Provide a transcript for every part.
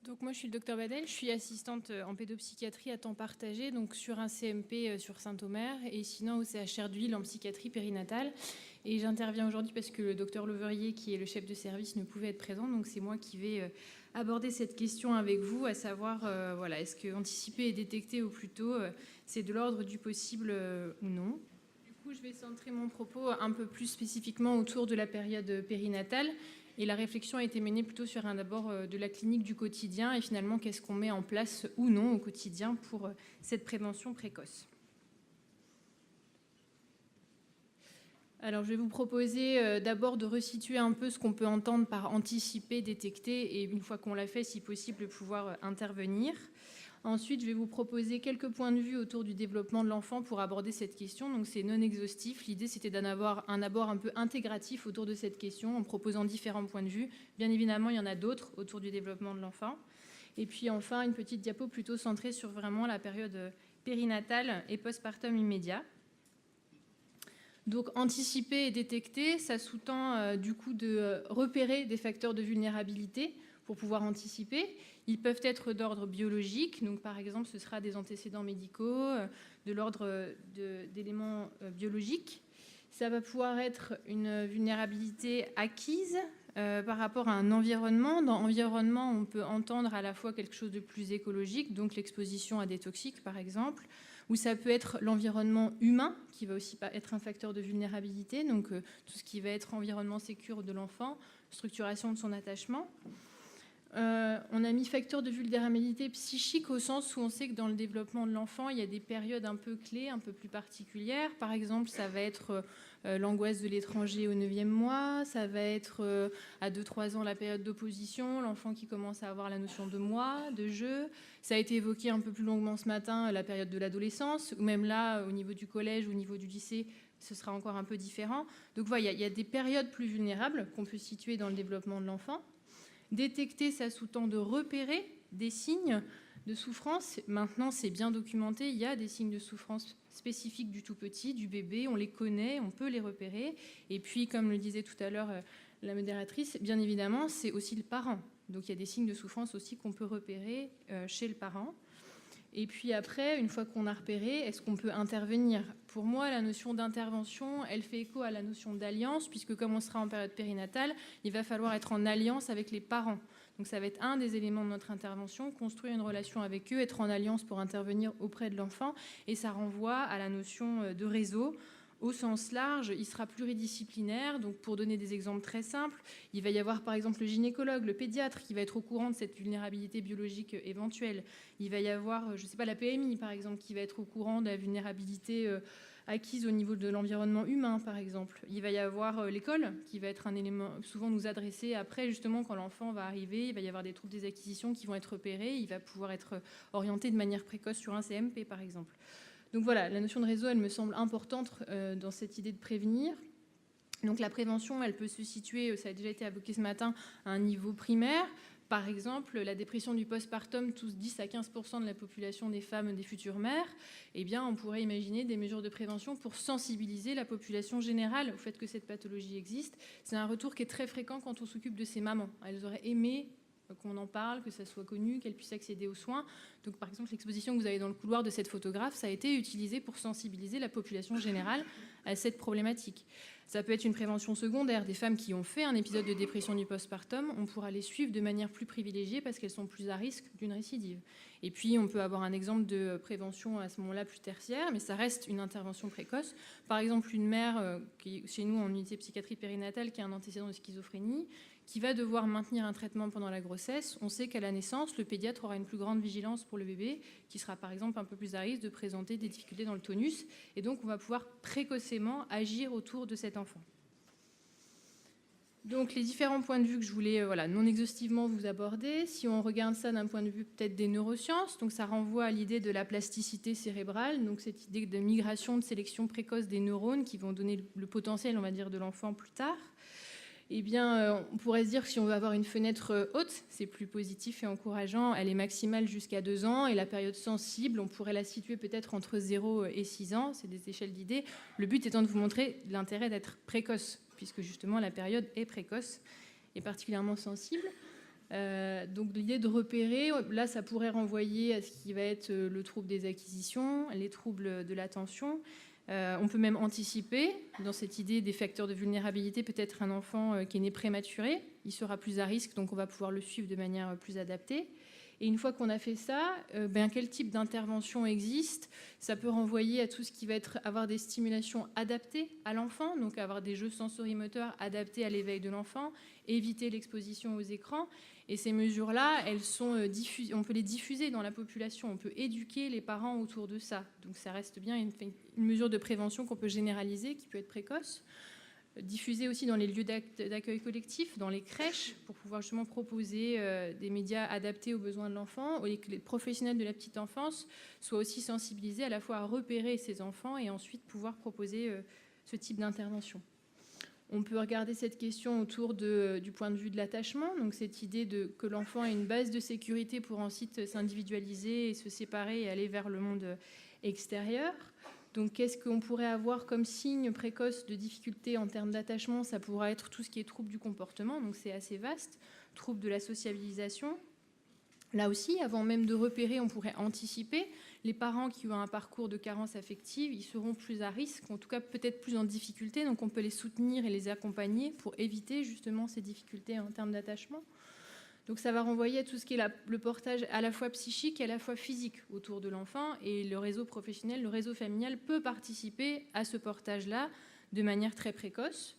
Donc moi je suis le docteur Badel, je suis assistante en pédopsychiatrie à temps partagé, donc sur un CMP sur Saint-Omer et sinon au CHR de Lille en psychiatrie périnatale. Et j'interviens aujourd'hui parce que le docteur Leverier, qui est le chef de service, ne pouvait être présent, donc c'est moi qui vais aborder cette question avec vous, à savoir voilà, est-ce que anticiper et détecter au plus tôt, c'est de l'ordre du possible ou non. Du coup je vais centrer mon propos un peu plus spécifiquement autour de la période périnatale. Et la réflexion a été menée plutôt sur un abord de la clinique du quotidien et finalement qu'est-ce qu'on met en place ou non au quotidien pour cette prévention précoce. Alors je vais vous proposer d'abord de resituer un peu ce qu'on peut entendre par anticiper, détecter et une fois qu'on l'a fait, si possible, pouvoir intervenir. Ensuite, je vais vous proposer quelques points de vue autour du développement de l'enfant pour aborder cette question. Donc, c'est non exhaustif. L'idée, c'était d'en avoir un abord un peu intégratif autour de cette question en proposant différents points de vue. Bien évidemment, il y en a d'autres autour du développement de l'enfant. Et puis, enfin, une petite diapo plutôt centrée sur vraiment la période périnatale et postpartum immédiat. Donc, anticiper et détecter, ça sous-tend du coup de repérer des facteurs de vulnérabilité pour pouvoir anticiper. Ils peuvent être d'ordre biologique, donc par exemple ce sera des antécédents médicaux, de l'ordre d'éléments biologiques. Ça va pouvoir être une vulnérabilité acquise par rapport à un environnement. Dans environnement, on peut entendre à la fois quelque chose de plus écologique, donc l'exposition à des toxiques par exemple, ou ça peut être l'environnement humain qui va aussi être un facteur de vulnérabilité, donc tout ce qui va être environnement sécure de l'enfant, structuration de son attachement. On a mis facteur de vulnérabilité psychique au sens où on sait que dans le développement de l'enfant, il y a des périodes un peu clés, un peu plus particulières. Par exemple, ça va être l'angoisse de l'étranger au 9e mois, ça va être à 2-3 ans la période d'opposition, l'enfant qui commence à avoir la notion de moi, de jeu. Ça a été évoqué un peu plus longuement ce matin, la période de l'adolescence, ou même là, au niveau du collège, au niveau du lycée, ce sera encore un peu différent. Donc voilà, il y a des périodes plus vulnérables qu'on peut situer dans le développement de l'enfant. Détecter, ça sous-tend de repérer des signes de souffrance. Maintenant, c'est bien documenté, il y a des signes de souffrance spécifiques du tout petit, du bébé, on les connaît, on peut les repérer. Et puis, comme le disait tout à l'heure la modératrice, bien évidemment, c'est aussi le parent. Donc, il y a des signes de souffrance aussi qu'on peut repérer chez le parent. Et puis après, une fois qu'on a repéré, est-ce qu'on peut intervenir? Pour moi, la notion d'intervention, elle fait écho à la notion d'alliance, puisque comme on sera en période périnatale, il va falloir être en alliance avec les parents. Donc ça va être un des éléments de notre intervention, construire une relation avec eux, être en alliance pour intervenir auprès de l'enfant. Et ça renvoie à la notion de réseau. Au sens large, il sera pluridisciplinaire. Donc, pour donner des exemples très simples, il va y avoir par exemple le gynécologue, le pédiatre qui va être au courant de cette vulnérabilité biologique éventuelle. Il va y avoir, je ne sais pas, la PMI par exemple, qui va être au courant de la vulnérabilité acquise au niveau de l'environnement humain par exemple. Il va y avoir l'école qui va être un élément souvent nous adresser après justement quand l'enfant va arriver. Il va y avoir des troubles des acquisitions qui vont être repérés. Il va pouvoir être orienté de manière précoce sur un CMP par exemple. Donc voilà, la notion de réseau, elle me semble importante dans cette idée de prévenir. Donc la prévention, elle peut se situer, ça a déjà été évoqué ce matin, à un niveau primaire. Par exemple, la dépression du postpartum touche 10 à 15% de la population des femmes des futures mères. Eh bien, on pourrait imaginer des mesures de prévention pour sensibiliser la population générale au fait que cette pathologie existe. C'est un retour qui est très fréquent quand on s'occupe de ces mamans. Elles auraient aimé qu'on en parle, que ça soit connu, qu'elles puissent accéder aux soins. Donc, par exemple, l'exposition que vous avez dans le couloir de cette photographe, ça a été utilisé pour sensibiliser la population générale à cette problématique. Ça peut être une prévention secondaire. Des femmes qui ont fait un épisode de dépression du postpartum, on pourra les suivre de manière plus privilégiée parce qu'elles sont plus à risque d'une récidive. Et puis, on peut avoir un exemple de prévention à ce moment-là plus tertiaire, mais ça reste une intervention précoce. Par exemple, une mère qui est chez nous en unité psychiatrie périnatale qui a un antécédent de schizophrénie, qui va devoir maintenir un traitement pendant la grossesse, on sait qu'à la naissance, le pédiatre aura une plus grande vigilance pour le bébé, qui sera par exemple un peu plus à risque de présenter des difficultés dans le tonus, et donc on va pouvoir précocement agir autour de cet enfant. Donc les différents points de vue que je voulais non exhaustivement vous aborder, si on regarde ça d'un point de vue peut-être des neurosciences, donc ça renvoie à l'idée de la plasticité cérébrale, donc cette idée de migration, de sélection précoce des neurones qui vont donner le potentiel, on va dire, de l'enfant plus tard. Eh bien, on pourrait se dire que si on veut avoir une fenêtre haute, c'est plus positif et encourageant. Elle est maximale jusqu'à 2 ans et la période sensible, on pourrait la situer peut-être entre 0 et 6 ans. C'est des échelles d'idées. Le but étant de vous montrer l'intérêt d'être précoce, puisque justement la période est précoce et particulièrement sensible. Donc l'idée de repérer, là ça pourrait renvoyer à ce qui va être le trouble des acquisitions, les troubles de l'attention. On peut même anticiper dans cette idée des facteurs de vulnérabilité, peut-être un enfant qui est né prématuré, il sera plus à risque, donc on va pouvoir le suivre de manière plus adaptée. Et une fois qu'on a fait ça, quel type d'intervention existe? Ça peut renvoyer à tout ce qui va être avoir des stimulations adaptées à l'enfant, donc avoir des jeux sensorimoteurs adaptés à l'éveil de l'enfant, éviter l'exposition aux écrans. Et ces mesures-là, elles sont on peut les diffuser dans la population, on peut éduquer les parents autour de ça. Donc ça reste bien une mesure de prévention qu'on peut généraliser, qui peut être précoce. Diffuser aussi dans les lieux d'accueil collectif, dans les crèches, pour pouvoir justement proposer des médias adaptés aux besoins de l'enfant, et que les professionnels de la petite enfance soient aussi sensibilisés à la fois à repérer ces enfants et ensuite pouvoir proposer ce type d'intervention. On peut regarder cette question autour du point de vue de l'attachement, donc cette idée que l'enfant ait une base de sécurité pour ensuite s'individualiser et se séparer et aller vers le monde extérieur. Donc qu'est-ce qu'on pourrait avoir comme signe précoce de difficulté en termes d'attachement? Ça pourra être tout ce qui est trouble du comportement, donc c'est assez vaste, trouble de la sociabilisation. Là aussi, avant même de repérer, on pourrait anticiper. Les parents qui ont un parcours de carence affective, ils seront plus à risque, en tout cas peut-être plus en difficulté, donc on peut les soutenir et les accompagner pour éviter justement ces difficultés en termes d'attachement. Donc ça va renvoyer à tout ce qui est le portage à la fois psychique et à la fois physique autour de l'enfant, et le réseau professionnel, le réseau familial peut participer à ce portage-là de manière très précoce.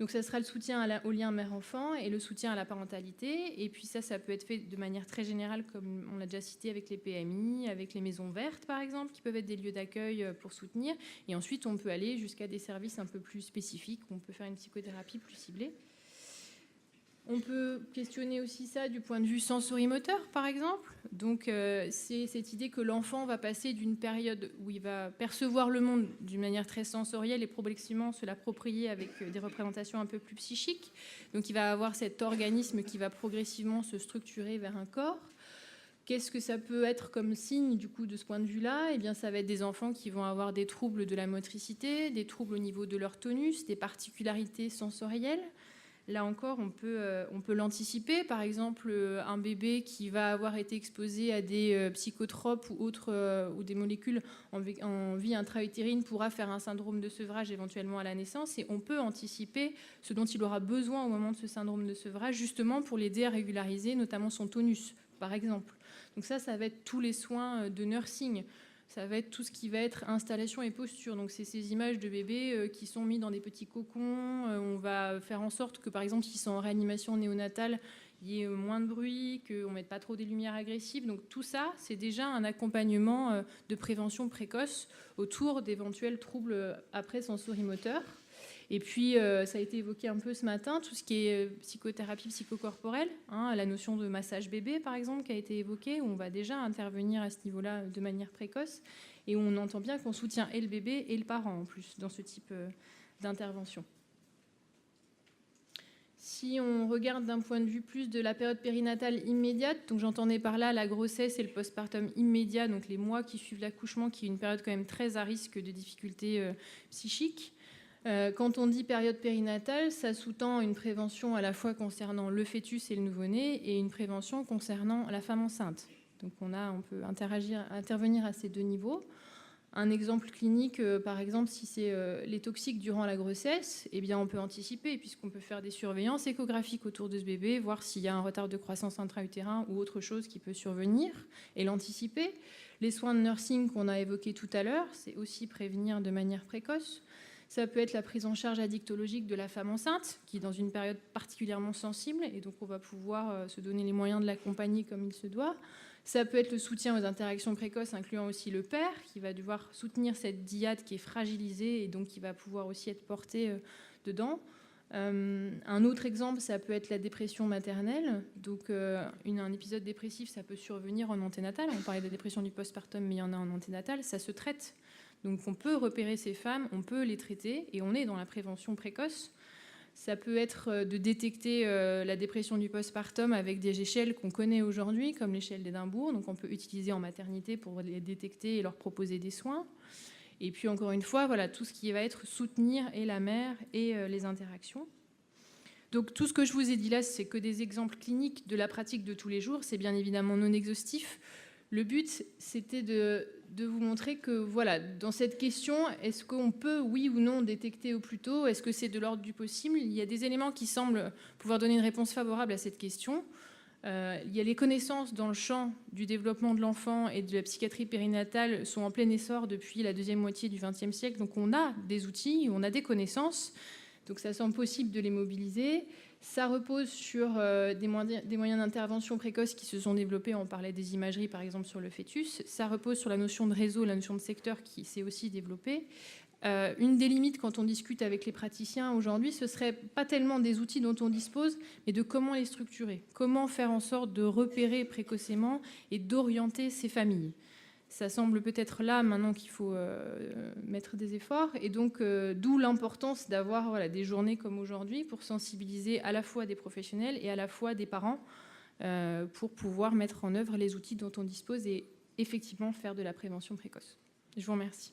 Donc ça sera le soutien au lien mère-enfant et le soutien à la parentalité. Et puis ça peut être fait de manière très générale, comme on l'a déjà cité, avec les PMI, avec les maisons vertes par exemple, qui peuvent être des lieux d'accueil pour soutenir. Et ensuite on peut aller jusqu'à des services un peu plus spécifiques, où on peut faire une psychothérapie plus ciblée. On peut questionner aussi ça du point de vue sensorimoteur, par exemple. Donc, c'est cette idée que l'enfant va passer d'une période où il va percevoir le monde d'une manière très sensorielle et progressivement se l'approprier avec des représentations un peu plus psychiques. Donc, il va avoir cet organisme qui va progressivement se structurer vers un corps. Qu'est-ce que ça peut être comme signe, du coup, de ce point de vue-là? Eh bien, ça va être des enfants qui vont avoir des troubles de la motricité, des troubles au niveau de leur tonus, des particularités sensorielles. Là encore, on peut l'anticiper. Par exemple, un bébé qui va avoir été exposé à des psychotropes ou des molécules en vie intra-utérine pourra faire un syndrome de sevrage éventuellement à la naissance. Et on peut anticiper ce dont il aura besoin au moment de ce syndrome de sevrage, justement pour l'aider à régulariser notamment son tonus, par exemple. Donc ça va être tous les soins de nursing. Ça va être tout ce qui va être installation et posture. Donc, c'est ces images de bébés qui sont mis dans des petits cocons. On va faire en sorte que, par exemple, s'ils sont en réanimation néonatale, il y ait moins de bruit, qu'on ne mette pas trop des lumières agressives. Donc, tout ça, c'est déjà un accompagnement de prévention précoce autour d'éventuels troubles après sensorimoteurs. Et puis, ça a été évoqué un peu ce matin, tout ce qui est psychothérapie psychocorporelle, la notion de massage bébé, par exemple, qui a été évoquée, où on va déjà intervenir à ce niveau-là de manière précoce, et où on entend bien qu'on soutient et le bébé et le parent, en plus, dans ce type d'intervention. Si on regarde d'un point de vue plus de la période périnatale immédiate, donc j'entendais par là la grossesse et le postpartum immédiat, donc les mois qui suivent l'accouchement, qui est une période quand même très à risque de difficultés psychiques. Quand on dit période périnatale, ça sous-tend une prévention à la fois concernant le fœtus et le nouveau-né et une prévention concernant la femme enceinte. Donc on peut intervenir à ces deux niveaux. Un exemple clinique, par exemple, si c'est les toxiques durant la grossesse, eh bien on peut anticiper puisqu'on peut faire des surveillances échographiques autour de ce bébé, voir s'il y a un retard de croissance intra-utérin ou autre chose qui peut survenir et l'anticiper. Les soins de nursing qu'on a évoqués tout à l'heure, c'est aussi prévenir de manière précoce. Ça peut être la prise en charge addictologique de la femme enceinte, qui est dans une période particulièrement sensible, et donc on va pouvoir se donner les moyens de l'accompagner comme il se doit. Ça peut être le soutien aux interactions précoces, incluant aussi le père, qui va devoir soutenir cette dyade qui est fragilisée, et donc qui va pouvoir aussi être porté dedans. Un autre exemple, ça peut être la dépression maternelle. Donc, un épisode dépressif, ça peut survenir en anténatal. On parlait de la dépression du postpartum, mais il y en a en anténatal. Ça se traite. Donc on peut repérer ces femmes, on peut les traiter et on est dans la prévention précoce. Ça peut être de détecter la dépression du postpartum avec des échelles qu'on connaît aujourd'hui, comme l'échelle d'Édimbourg. Donc on peut utiliser en maternité pour les détecter et leur proposer des soins. Et puis encore une fois, voilà, tout ce qui va être soutenir et la mère et les interactions. Donc tout ce que je vous ai dit là, c'est que des exemples cliniques de la pratique de tous les jours. C'est bien évidemment non exhaustif. Le but, c'était de vous montrer que, voilà, dans cette question, est-ce qu'on peut, oui ou non, détecter au plus tôt? Est-ce que c'est de l'ordre du possible? Il y a des éléments qui semblent pouvoir donner une réponse favorable à cette question. Il y a les connaissances dans le champ du développement de l'enfant et de la psychiatrie périnatale sont en plein essor depuis la deuxième moitié du XXe siècle. Donc on a des outils, on a des connaissances. Donc ça semble possible de les mobiliser. Ça repose sur des moyens d'intervention précoce qui se sont développés. On parlait des imageries, par exemple, sur le fœtus. Ça repose sur la notion de réseau, la notion de secteur qui s'est aussi développée. Une des limites quand on discute avec les praticiens aujourd'hui, ce ne serait pas tellement des outils dont on dispose, mais de comment les structurer, comment faire en sorte de repérer précocement et d'orienter ces familles. Ça semble peut-être là maintenant qu'il faut mettre des efforts, et donc d'où l'importance d'avoir des journées comme aujourd'hui pour sensibiliser à la fois des professionnels et à la fois des parents pour pouvoir mettre en œuvre les outils dont on dispose et effectivement faire de la prévention précoce. Je vous remercie.